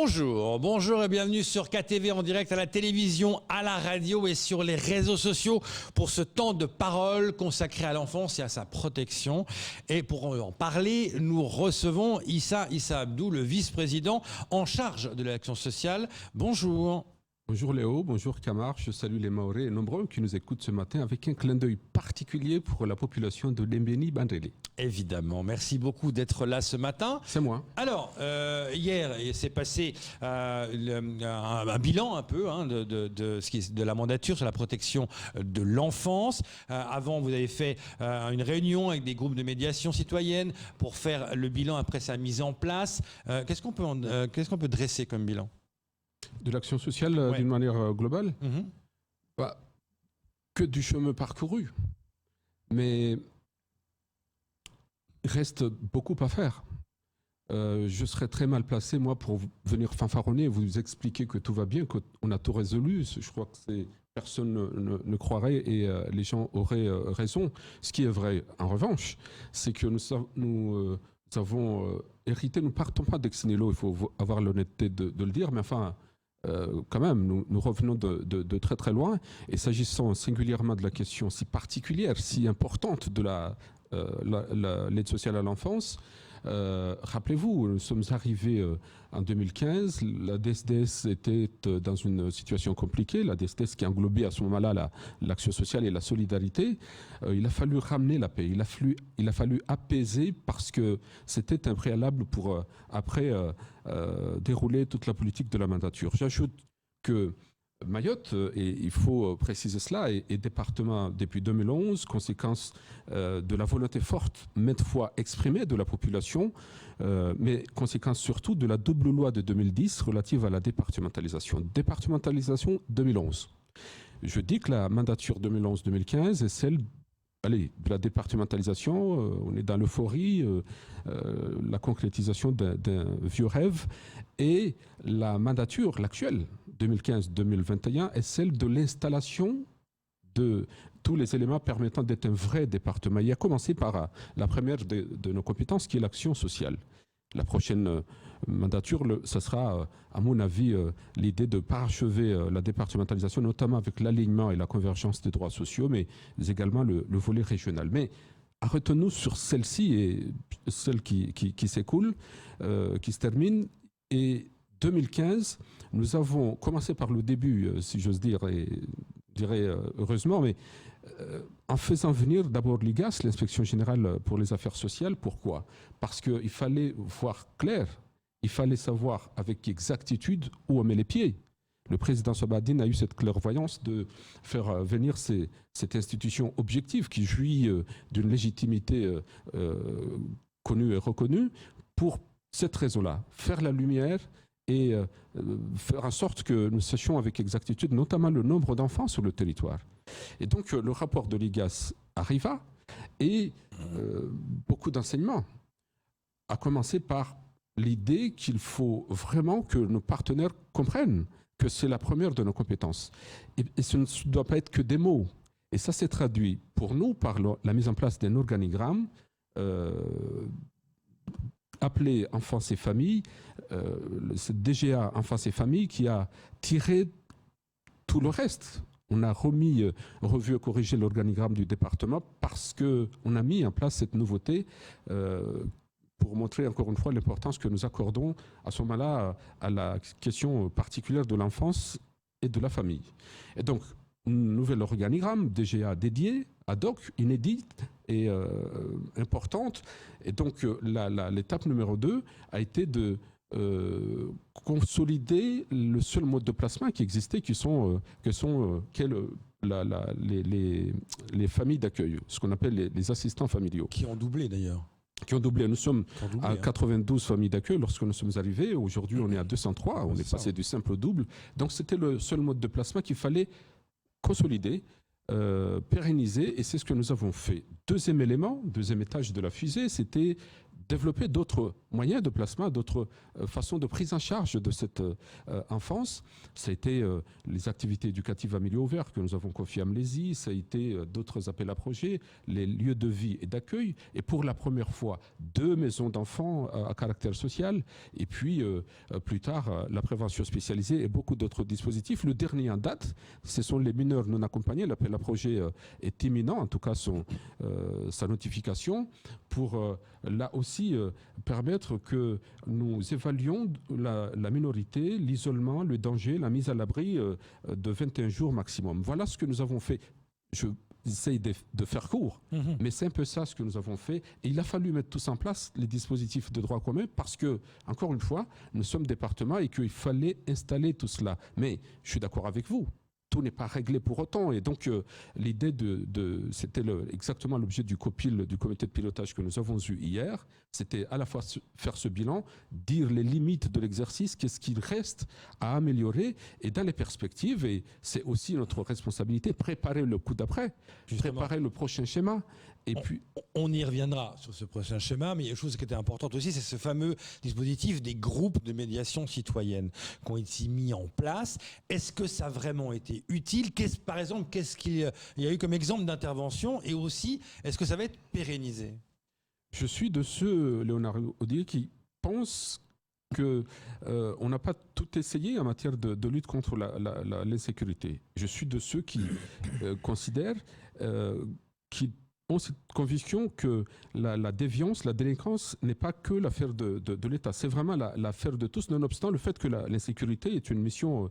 Bonjour, bonjour et bienvenue sur KTV en direct à la télévision, à la radio et sur les réseaux sociaux pour ce temps de parole consacré à l'enfance et à sa protection. Et pour en parler, nous recevons Issa Abdou, le vice-président en charge de l'action sociale. Bonjour. Bonjour Léo, bonjour Camar, je salue les Maoris et nombreux qui nous écoutent ce matin avec un clin d'œil particulier pour la population de Lembeni Bandrélé. Évidemment, merci beaucoup d'être là ce matin. C'est moi. Alors, hier, il s'est passé un bilan un peu de la mandature sur la protection de l'enfance. Avant, vous avez fait une réunion avec des groupes de médiation citoyenne pour faire le bilan après sa mise en place. Qu'est-ce qu'on peut dresser comme bilan ? De l'action sociale d'une manière globale, que du chemin parcouru. Mais il reste beaucoup à faire. Je serais très mal placé, moi, pour venir fanfaronner et vous expliquer que tout va bien, qu'on a tout résolu. Je crois que personne ne croirait et les gens auraient raison. Ce qui est vrai, en revanche, c'est que nous avons hérité, nous ne partons pas d'ex nihilo, il faut avoir l'honnêteté de le dire, mais enfin... quand même, nous revenons de très très loin. Et s'agissant singulièrement de la question si particulière, si importante de l'aide sociale à l'enfance, rappelez-vous, nous sommes arrivés en 2015, la DSDS était dans une situation compliquée, la DSDS qui englobait à ce moment-là l'action sociale et la solidarité. Il a fallu ramener la paix, il a fallu apaiser parce que c'était un préalable pour après dérouler toute la politique de la mandature. J'ajoute que Mayotte, et il faut préciser cela, est département depuis 2011, conséquence de la volonté forte, maintes fois exprimée de la population, mais conséquence surtout de la double loi de 2010 relative à la départementalisation. Départementalisation 2011. Je dis que la mandature 2011-2015 est celle de la départementalisation, on est dans l'euphorie, la concrétisation d'un vieux rêve, et la mandature, l'actuelle, 2015-2021, est celle de l'installation de tous les éléments permettant d'être un vrai département. Il a commencé par la première de nos compétences, qui est l'action sociale. La prochaine mandature, ça sera, à mon avis, l'idée de parachever la départementalisation, notamment avec l'alignement et la convergence des droits sociaux, mais également le volet régional. Mais arrêtons-nous sur celle-ci et celle qui s'écoule, qui se termine. Et 2015, nous avons commencé par le début, si j'ose dire, et je dirais heureusement, mais en faisant venir d'abord l'IGAS, l'Inspection Générale pour les Affaires Sociales. Pourquoi ? Parce qu'il fallait voir clair, il fallait savoir avec exactitude où on met les pieds. Le président Sabadine a eu cette clairvoyance de faire venir cette institution objective qui jouit d'une légitimité connue et reconnue pour cette raison-là, faire la lumière et faire en sorte que nous sachions avec exactitude, notamment le nombre d'enfants sur le territoire. Et donc le rapport de l'IGAS arriva et beaucoup d'enseignements, à commencer par l'idée qu'il faut vraiment que nos partenaires comprennent que c'est la première de nos compétences. Et ce ne doit pas être que des mots. Et ça s'est traduit pour nous par la mise en place d'un organigramme appelé Enfance et Famille, ce DGA Enfance et Famille qui a tiré tout le reste. On a revu et corrigé l'organigramme du département parce qu'on a mis en place cette nouveauté pour montrer encore une fois l'importance que nous accordons à ce moment-là à la question particulière de l'enfance et de la famille. Et donc, un nouvel organigramme, DGA dédié, ad hoc, inédite et importante. Et donc, l'étape numéro 2 a été de consolider le seul mode de placement qui existait, qui sont les familles d'accueil, ce qu'on appelle les assistants familiaux. Qui ont doublé d'ailleurs. Qui ont doublé. Nous sommes à 92 familles d'accueil lorsque nous sommes arrivés. Aujourd'hui, on est à 203. On est passé du simple au double. Donc, c'était le seul mode de placement qu'il fallait consolider, pérenniser, et c'est ce que nous avons fait. Deuxième élément, deuxième étage de la fusée, c'était développer d'autres moyens de placement, d'autres façons de prise en charge de cette enfance. Ça a été les activités éducatives à milieu ouvert que nous avons confiées à Amnésie, ça a été d'autres appels à projets, les lieux de vie et d'accueil, et pour la première fois, 2 maisons d'enfants à caractère social, et puis plus tard, la prévention spécialisée et beaucoup d'autres dispositifs. Le dernier en date, ce sont les mineurs non accompagnés. L'appel à projet est imminent, en tout cas sa notification, pour là aussi permettre que nous évaluions la minorité, l'isolement, le danger, la mise à l'abri de 21 jours maximum. Voilà ce que nous avons fait. J'essaie de faire court, mais c'est un peu ça ce que nous avons fait. Et il a fallu mettre tous en place les dispositifs de droit commun parce que, encore une fois, nous sommes départements et qu'il fallait installer tout cela. Mais je suis d'accord avec vous. Tout n'est pas réglé pour autant. Et donc, l'idée c'était exactement l'objet du COPIL, du comité de pilotage que nous avons eu hier. C'était à la fois faire ce bilan, dire les limites de l'exercice, qu'est-ce qu'il reste à améliorer, et dans les perspectives, et c'est aussi notre responsabilité, préparer le coup d'après, préparer le prochain schéma. Et puis, on y reviendra sur ce prochain schéma, mais il y a une chose qui était importante aussi, c'est ce fameux dispositif des groupes de médiation citoyenne qui ont été mis en place. Est-ce que ça a vraiment été utile? Par exemple, qu'est-ce qu'il y a eu comme exemple d'intervention? Et aussi, est-ce que ça va être pérennisé? Je suis de ceux, Léonard Audier, qui pensent qu'on n'a pas tout essayé en matière de lutte contre l'insécurité. Je suis de ceux qui considèrent qui ont cette conviction que la déviance, la délinquance n'est pas que l'affaire de l'État. C'est vraiment l'affaire de tous, nonobstant le fait que l'insécurité est une mission...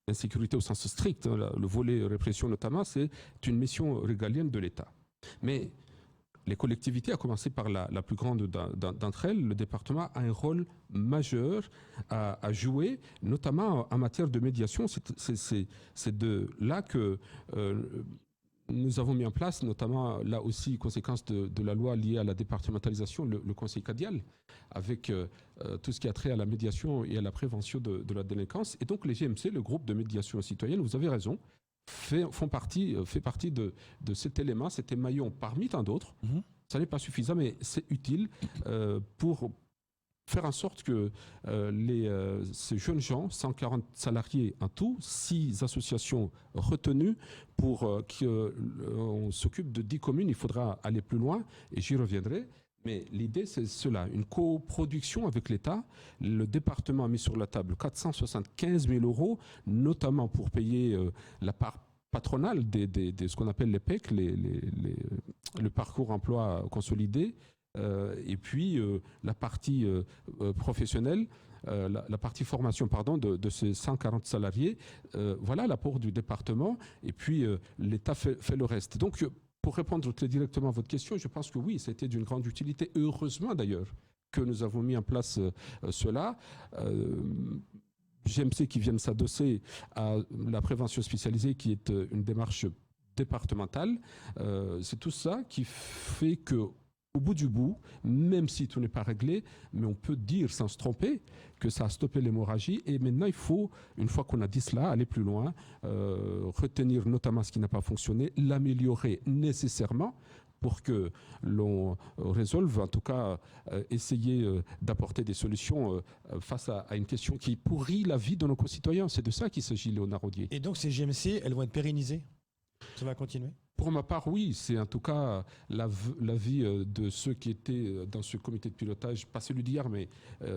l'insécurité au sens strict, hein, le volet répression notamment, c'est une mission régalienne de l'État. Mais les collectivités, à commencer par la plus grande d'entre elles, le département a un rôle majeur à jouer, notamment en matière de médiation. C'est de là que nous avons mis en place, notamment là aussi, conséquence de la loi liée à la départementalisation, le conseil cadial, avec tout ce qui a trait à la médiation et à la prévention de la délinquance. Et donc les GMC, le groupe de médiation citoyenne, vous avez raison, fait partie de cet élément, cet émaillon parmi tant d'autres. Ça n'est pas suffisant, mais c'est utile pour faire en sorte que ces jeunes gens, 140 salariés en tout, 6 associations retenues pour qu'on s'occupe de 10 communes. Il faudra aller plus loin et j'y reviendrai. Mais l'idée, c'est cela, une coproduction avec l'État. Le département a mis sur la table 475 000 €, notamment pour payer la part patronale de ce qu'on appelle les PEC, le parcours emploi consolidé, et puis la partie professionnelle, la partie formation pardon, de ces 140 salariés. Voilà l'apport du département, et puis l'État fait le reste. Donc, pour répondre très directement à votre question, je pense que oui, c'était d'une grande utilité. Heureusement d'ailleurs que nous avons mis en place cela. GMC qui viennent s'adosser à la prévention spécialisée qui est une démarche départementale. C'est tout ça qui fait que au bout du bout, même si tout n'est pas réglé, mais on peut dire sans se tromper que ça a stoppé l'hémorragie. Et maintenant, il faut, une fois qu'on a dit cela, aller plus loin, retenir notamment ce qui n'a pas fonctionné, l'améliorer nécessairement pour que l'on résolve, en tout cas, essayer d'apporter des solutions face à une question qui pourrit la vie de nos concitoyens. C'est de ça qu'il s'agit, Léonard Audier. Et donc ces GMC, elles vont être pérennisées? Ça va continuer? Pour ma part, oui. C'est en tout cas l'avis de ceux qui étaient dans ce comité de pilotage, pas celui d'hier, mais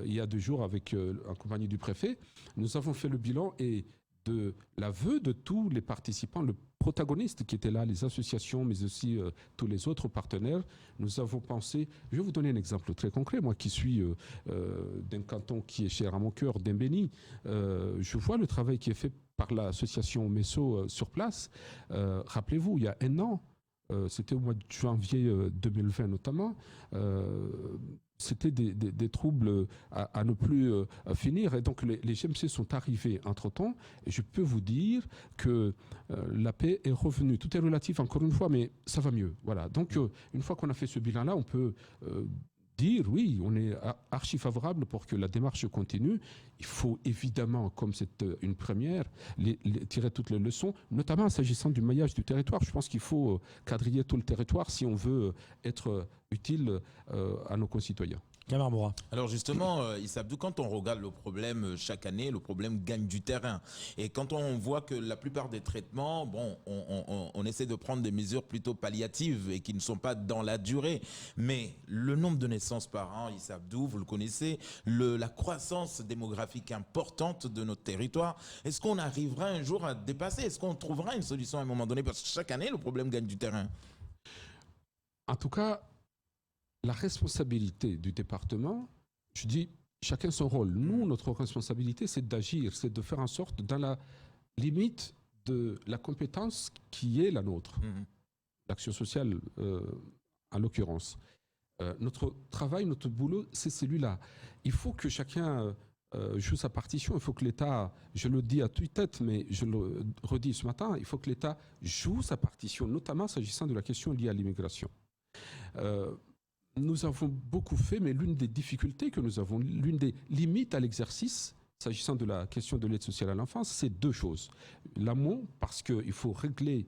il y a 2 jours, en compagnie du préfet. Nous avons fait le bilan et de l'aveu de tous les participants, le protagoniste qui était là, les associations, mais aussi tous les autres partenaires, nous avons pensé, je vais vous donner un exemple très concret, moi qui suis d'un canton qui est cher à mon cœur, d'Embéni, je vois le travail qui est fait par l'association MESO sur place. Rappelez-vous, il y a 1 an, c'était au mois de janvier 2020 notamment, c'était des troubles à ne plus finir. Et donc les GMC sont arrivés entre-temps. Et je peux vous dire que la paix est revenue. Tout est relatif encore une fois, mais ça va mieux. Voilà. Donc une fois qu'on a fait ce bilan-là, on peut dire oui, on est archi favorable pour que la démarche continue. Il faut évidemment, comme c'est une première, tirer toutes les leçons, notamment s'agissant du maillage du territoire. Je pense qu'il faut quadriller tout le territoire si on veut être utile à nos concitoyens. Alors justement, Issa Abdou, quand on regarde le problème chaque année, le problème gagne du terrain. Et quand on voit que la plupart des traitements, bon, on essaie de prendre des mesures plutôt palliatives et qui ne sont pas dans la durée. Mais le nombre de naissances par an, Issa Abdou, vous le connaissez, la croissance démographique importante de notre territoire, est-ce qu'on arrivera un jour à dépasser? Est-ce qu'on trouvera une solution à un moment donné? Parce que chaque année, le problème gagne du terrain. En tout cas, la responsabilité du département, je dis chacun son rôle. Nous, notre responsabilité, c'est d'agir, c'est de faire en sorte, dans la limite de la compétence qui est la nôtre, l'action sociale en l'occurrence. Notre travail, notre boulot, c'est celui-là. Il faut que chacun joue sa partition, il faut que l'État, je le dis à tue-tête, mais je le redis ce matin, il faut que l'État joue sa partition, notamment s'agissant de la question liée à l'immigration. Nous avons beaucoup fait, mais l'une des difficultés que nous avons, l'une des limites à l'exercice, s'agissant de la question de l'aide sociale à l'enfance, c'est deux choses. L'amont, parce qu'il faut régler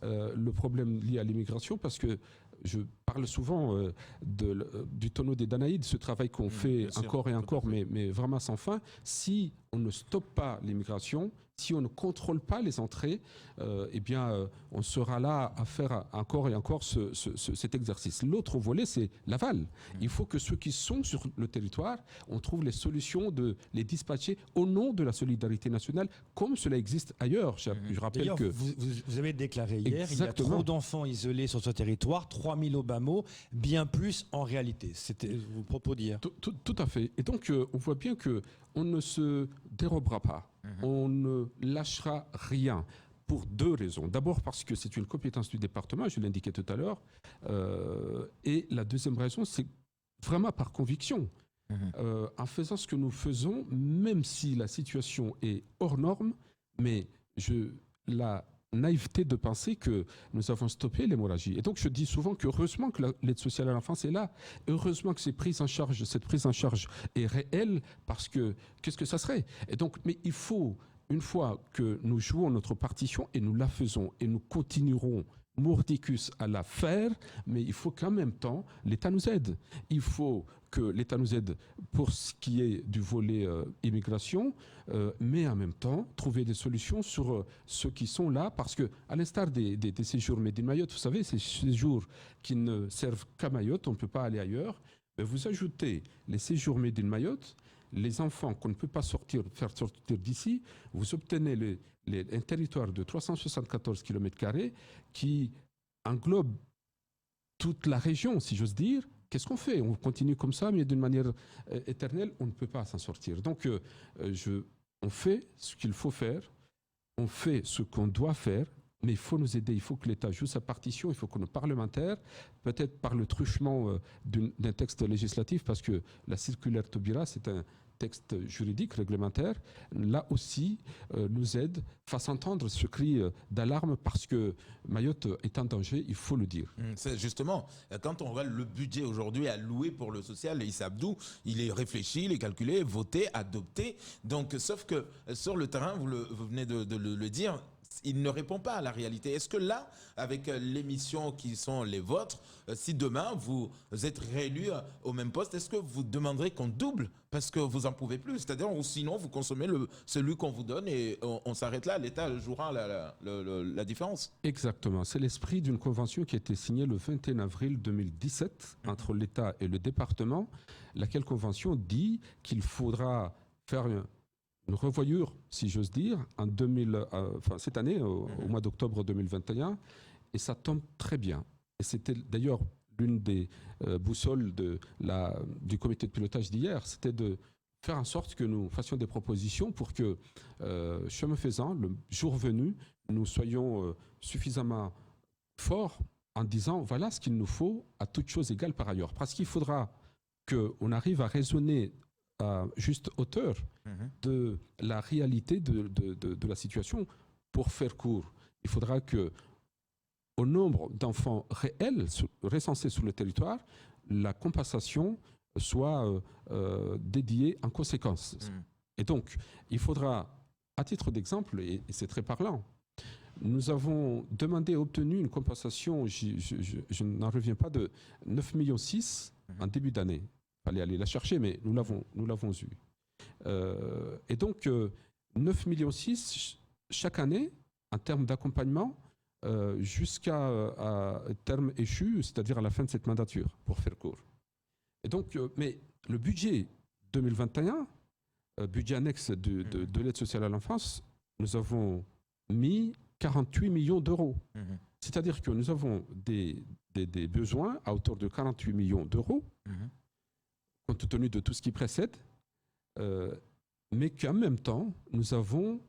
le problème lié à l'immigration, parce que je parle souvent du tonneau des Danaïdes, ce travail qu'on fait encore et encore, mais vraiment sans fin. Si on ne stoppe pas l'immigration, si on ne contrôle pas les entrées, eh bien, on sera là à faire encore et encore cet exercice. L'autre volet, c'est l'aval. Il faut que ceux qui sont sur le territoire, on trouve les solutions de les dispatcher au nom de la solidarité nationale, comme cela existe ailleurs. Je rappelle que... Vous avez déclaré hier, Exactement. il y a trop d'enfants isolés sur ce territoire, 3000 au bas mot, bien plus en réalité. C'était vos propos d'hier. Tout à fait. Et donc, on voit bien qu'on ne se dérobera pas. On ne lâchera rien pour deux raisons. D'abord parce que c'est une compétence du département, je l'indiquais tout à l'heure. Et la deuxième raison, c'est vraiment par conviction. En faisant ce que nous faisons, même si la situation est hors norme, mais la naïveté de penser que nous avons stoppé l'hémorragie. Et donc je dis souvent qu'heureusement que l'aide sociale à l'enfance est là, heureusement que cette prise en charge est réelle, parce que qu'est-ce que ça serait? Et donc, mais il faut, une fois que nous jouons notre partition, et nous la faisons, et nous continuerons mordicus à la faire, mais il faut qu'en même temps, l'État nous aide. Il faut que l'État nous aide pour ce qui est du volet immigration, mais en même temps, trouver des solutions sur ceux qui sont là, parce que, à l'instar des séjours Made in Mayotte, vous savez, ces séjours qui ne servent qu'à Mayotte, on ne peut pas aller ailleurs, mais vous ajoutez les séjours Made in Mayotte, les enfants qu'on ne peut pas faire sortir d'ici, vous obtenez un territoire de 374 km² qui englobe toute la région, si j'ose dire. Qu'est-ce qu'on fait? On continue comme ça, mais d'une manière éternelle, on ne peut pas s'en sortir. Donc, on fait ce qu'il faut faire, on fait ce qu'on doit faire, mais il faut nous aider, il faut que l'État joue sa partition, il faut que nos parlementaires, peut-être par le truchement d'un texte législatif, parce que la circulaire Taubira, c'est un texte juridique, réglementaire, là aussi nous aide, fasse entendre ce cri d'alarme, parce que Mayotte est en danger, il faut le dire. C'est justement, quand on voit le budget aujourd'hui alloué pour le social, Issa Abdou, il est réfléchi, il est calculé, voté, adopté. Donc, sauf que sur le terrain, vous venez de le dire, il ne répond pas à la réalité. Est-ce que là, avec les missions qui sont les vôtres, si demain vous êtes réélu au même poste, est-ce que vous demanderez qu'on double parce que vous n'en pouvez plus? C'est-à-dire, ou sinon vous consommez celui qu'on vous donne et on s'arrête là, l'État jouera la différence? Exactement. C'est l'esprit d'une convention qui a été signée le 21 avril 2017 entre l'État et le département, laquelle convention dit qu'il faudra faire une revoyure, si j'ose dire, cette année, au mois d'octobre 2021, et ça tombe très bien. Et c'était d'ailleurs l'une des boussoles du comité de pilotage d'hier, c'était de faire en sorte que nous fassions des propositions pour que, chemin faisant, le jour venu, nous soyons suffisamment forts en disant voilà ce qu'il nous faut à toutes choses égales par ailleurs. Parce qu'il faudra qu'on arrive à raisonner à juste hauteur de la réalité de la situation. Pour faire court, il faudra que, au nombre d'enfants réels recensés sur le territoire, la compensation soit dédiée en conséquence. Et donc, il faudra, à titre d'exemple, et c'est très parlant, nous avons demandé et obtenu une compensation, je n'en reviens pas, de 9,6 millions en début d'année. Il fallait aller la chercher, mais nous l'avons eue. Et donc, 9,6 millions chaque année, en termes d'accompagnement, jusqu'à terme échu, c'est-à-dire à la fin de cette mandature, pour faire court. Et donc, mais le budget 2021, budget annexe de l'aide sociale à l'enfance, nous avons mis 48 millions d'euros. C'est-à-dire que nous avons des besoins à hauteur de 48 millions d'euros, compte tenu de tout ce qui précède, mais qu'en même temps, nous avons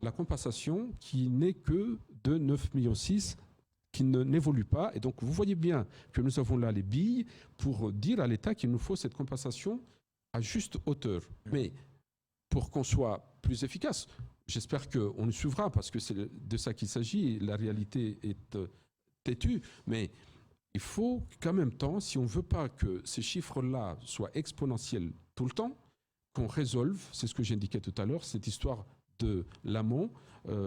la compensation qui n'est que de 9,6 millions, qui n'évolue pas. Et donc, vous voyez bien que nous avons là les billes pour dire à l'État qu'il nous faut cette compensation à juste hauteur. Mais pour qu'on soit plus efficace, j'espère qu'on nous suivra, parce que c'est de ça qu'il s'agit. La réalité est têtue. Mais il faut qu'en même temps, si on ne veut pas que ces chiffres-là soient exponentiels tout le temps, qu'on résolve, c'est ce que j'indiquais tout à l'heure, cette histoire de l'amont.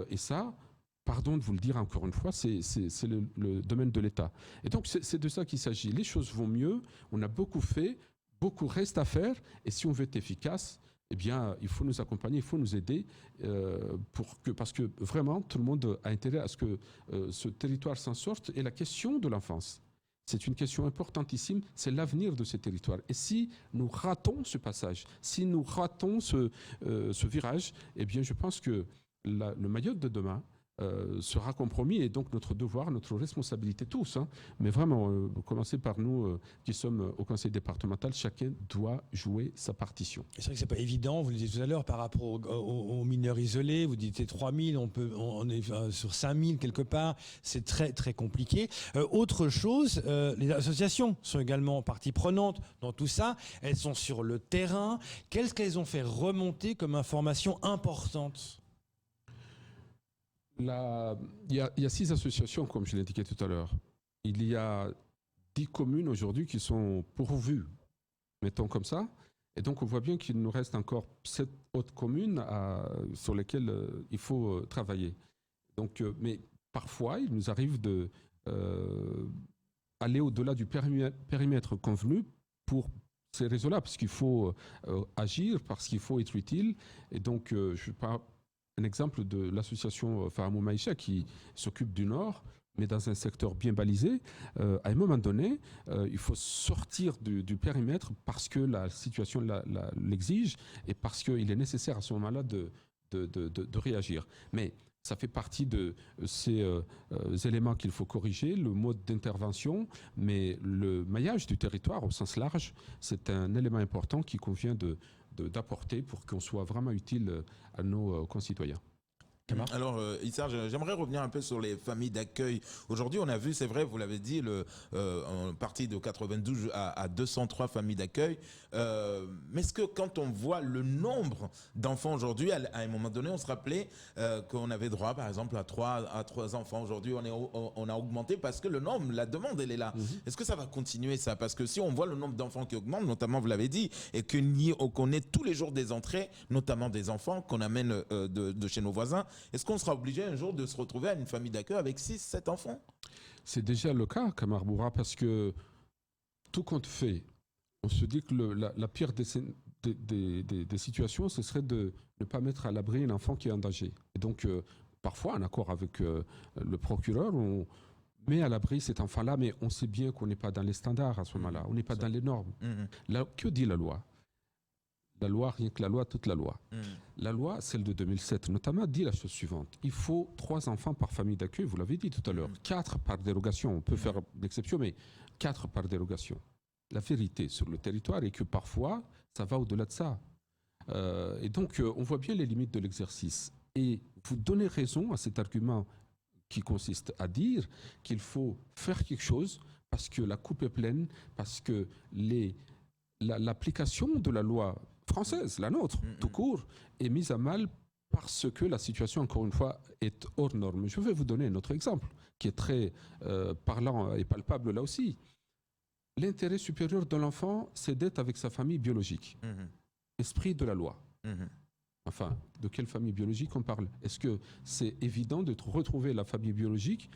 Et ça, pardon de vous le dire encore une fois, c'est le domaine de l'État. Et donc, c'est de ça qu'il s'agit. Les choses vont mieux, on a beaucoup fait, beaucoup reste à faire, et si on veut être efficace, eh bien, il faut nous accompagner, il faut nous aider, parce que vraiment, tout le monde a intérêt à ce que ce territoire s'en sorte. Et la question de l'enfance, c'est une question importantissime, c'est l'avenir de ces territoires. Et si nous ratons ce passage, si nous ratons ce virage, eh bien, je pense que le Mayotte de demain sera compromis, et donc notre devoir, notre responsabilité tous, mais vraiment, commencer par nous qui sommes au conseil départemental, chacun doit jouer sa partition. C'est vrai que c'est pas évident, vous le disiez tout à l'heure, par rapport aux mineurs isolés, vous dites 3000, on est sur 5000 quelque part, c'est très très compliqué. Autre chose, les associations sont également partie prenante dans tout ça, elles sont sur le terrain. Qu'est-ce qu'elles ont fait remonter comme information importante ? Il y a 6 associations, comme je l'ai indiqué tout à l'heure. Il y a 10 communes aujourd'hui qui sont pourvues, mettons comme ça. Et donc, on voit bien qu'il nous reste encore 7 autres communes sur lesquelles il faut travailler. Donc, mais parfois, il nous arrive d'aller au-delà du périmètre convenu pour ces réseaux-là, parce qu'il faut agir, parce qu'il faut être utile. Et donc, je parle un exemple de l'association Fahamou Maïcha qui s'occupe du Nord, mais dans un secteur bien balisé. À un moment donné, il faut sortir du périmètre parce que la situation l'exige et parce qu'il est nécessaire à ce moment-là de réagir. Mais ça fait partie de ces éléments qu'il faut corriger, le mode d'intervention, mais le maillage du territoire au sens large, c'est un élément important qui convient d'apporter pour qu'on soit vraiment utile à nos concitoyens. Alors, Issa, j'aimerais revenir un peu sur les familles d'accueil. Aujourd'hui, on a vu, c'est vrai, vous l'avez dit, on est parti de 92 à 203 familles d'accueil. Mais est-ce que quand on voit le nombre d'enfants aujourd'hui, à un moment donné, on se rappelait qu'on avait droit, par exemple, à 3 enfants. Aujourd'hui, on a augmenté parce que le nombre, la demande, elle est là. Est-ce que ça va continuer, ça? Parce que si on voit le nombre d'enfants qui augmente, notamment, vous l'avez dit, et qu'on ait tous les jours des entrées, notamment des enfants qu'on amène de chez nos voisins, est-ce qu'on sera obligé un jour de se retrouver à une famille d'accueil avec 6-7 enfants? C'est déjà le cas, Kamar Boura, parce que tout compte fait, on se dit que la pire des situations, ce serait de ne pas mettre à l'abri un enfant qui est en danger. Et donc, parfois, en accord avec le procureur, on met à l'abri cet enfant-là, mais on sait bien qu'on n'est pas dans les standards à ce moment-là, on n'est pas dans les normes. Que dit la loi? La loi, rien que la loi, toute la loi. La loi, celle de 2007 notamment, dit la chose suivante. Il faut 3 enfants par famille d'accueil, vous l'avez dit tout à l'heure. 4 par dérogation, on peut faire l'exception, mais 4 par dérogation. La vérité sur le territoire est que parfois, ça va au-delà de ça. Et donc, on voit bien les limites de l'exercice. Et vous donnez raison à cet argument qui consiste à dire qu'il faut faire quelque chose parce que la coupe est pleine, parce que l'application de la loi française, la nôtre, tout court, est mise à mal parce que la situation, encore une fois, est hors norme. Je vais vous donner un autre exemple qui est très parlant et palpable là aussi. L'intérêt supérieur de l'enfant, c'est d'être avec sa famille biologique. Esprit de la loi. Enfin, de quelle famille biologique on parle? Est-ce que c'est évident de retrouver la famille biologique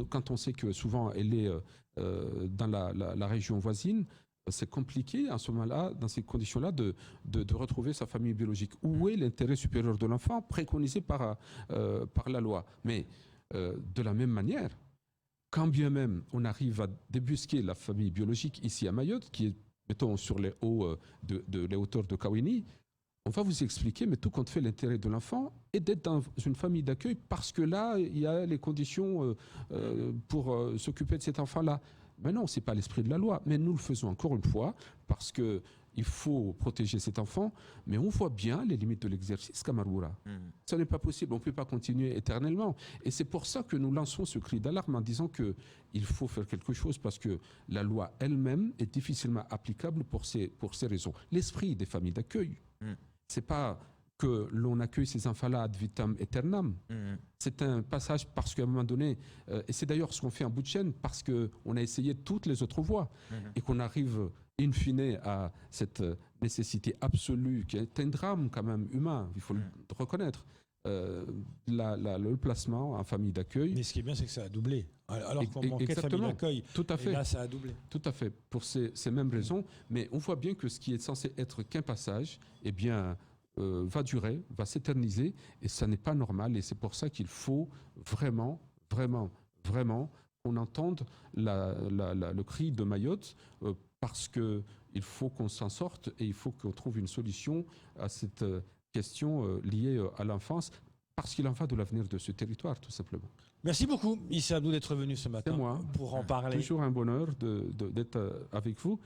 quand on sait que souvent elle est dans la région voisine? C'est compliqué à ce moment-là, dans ces conditions-là, de retrouver sa famille biologique. Où est l'intérêt supérieur de l'enfant préconisé par la loi? Mais de la même manière, quand bien même on arrive à débusquer la famille biologique ici à Mayotte, qui est, mettons, sur les les hauteurs de Kawini, on va vous expliquer, mais tout compte fait, l'intérêt de l'enfant est d'être dans une famille d'accueil parce que là, il y a les conditions pour s'occuper de cet enfant-là. Mais non, ce n'est pas l'esprit de la loi. Mais nous le faisons encore une fois parce qu'il faut protéger cet enfant. Mais on voit bien les limites de l'exercice, Kamaroura. Ça n'est pas possible. On ne peut pas continuer éternellement. Et c'est pour ça que nous lançons ce cri d'alarme en disant qu'il faut faire quelque chose parce que la loi elle-même est difficilement applicable pour ces raisons. L'esprit des familles d'accueil. C'est pas que l'on accueille ces enfants-là ad vitam aeternam. C'est un passage parce qu'à un moment donné, et c'est d'ailleurs ce qu'on fait en bout de chaîne, parce qu'on a essayé toutes les autres voies et qu'on arrive in fine à cette nécessité absolue qui est un drame quand même humain, il faut le reconnaître. Le placement en famille d'accueil. Mais ce qui est bien, c'est que ça a doublé. Alors qu'on manquait de famille d'accueil. Tout à fait. Et là, ça a doublé. Tout à fait, pour ces mêmes raisons. Mais on voit bien que ce qui est censé être qu'un passage, eh bien, va durer, va s'éterniser, et ça n'est pas normal. Et c'est pour ça qu'il faut vraiment, vraiment, vraiment qu'on entende le cri de Mayotte, parce qu'il faut qu'on s'en sorte et il faut qu'on trouve une solution à cette question liée à l'enfance, parce qu'il en va de l'avenir de ce territoire, tout simplement. Merci beaucoup, Issa Abdou, d'être venu ce matin pour en parler. Toujours un bonheur d'être avec vous.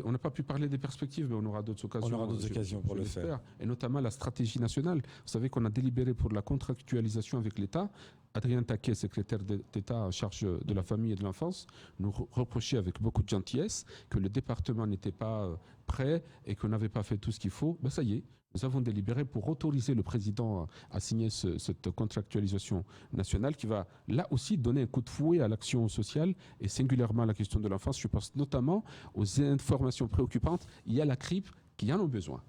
On n'a pas pu parler des perspectives, mais on aura d'autres occasions. On aura d'autres occasions pour le faire. Et notamment la stratégie nationale. Vous savez qu'on a délibéré pour la contractualisation avec l'État. Adrien Taquet, secrétaire d'État en charge de la famille et de l'enfance, nous reprochait avec beaucoup de gentillesse que le département n'était pas prêt et qu'on n'avait pas fait tout ce qu'il faut. Ben ça y est. Nous avons délibéré pour autoriser le président à signer cette contractualisation nationale qui va là aussi donner un coup de fouet à l'action sociale et singulièrement à la question de l'enfance. Je pense notamment aux informations préoccupantes. Il y a la CRIP qui en ont besoin.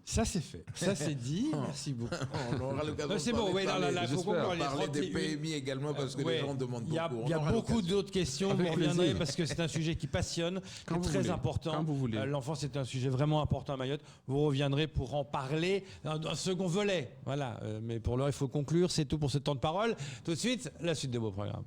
Ça c'est fait, ça c'est dit. Merci beaucoup. On aura l'occasion c'est bon, parler des PMI également parce que les gens demandent beaucoup. Il y a beaucoup d'autres questions. Vous reviendrez parce que c'est un sujet qui passionne, qui est très important. Quand vous voulez. L'enfance est un sujet vraiment important à Mayotte. Vous reviendrez pour en parler dans un second volet. Voilà. Mais pour l'heure, il faut conclure. C'est tout pour ce temps de parole. Tout de suite, la suite de vos programmes.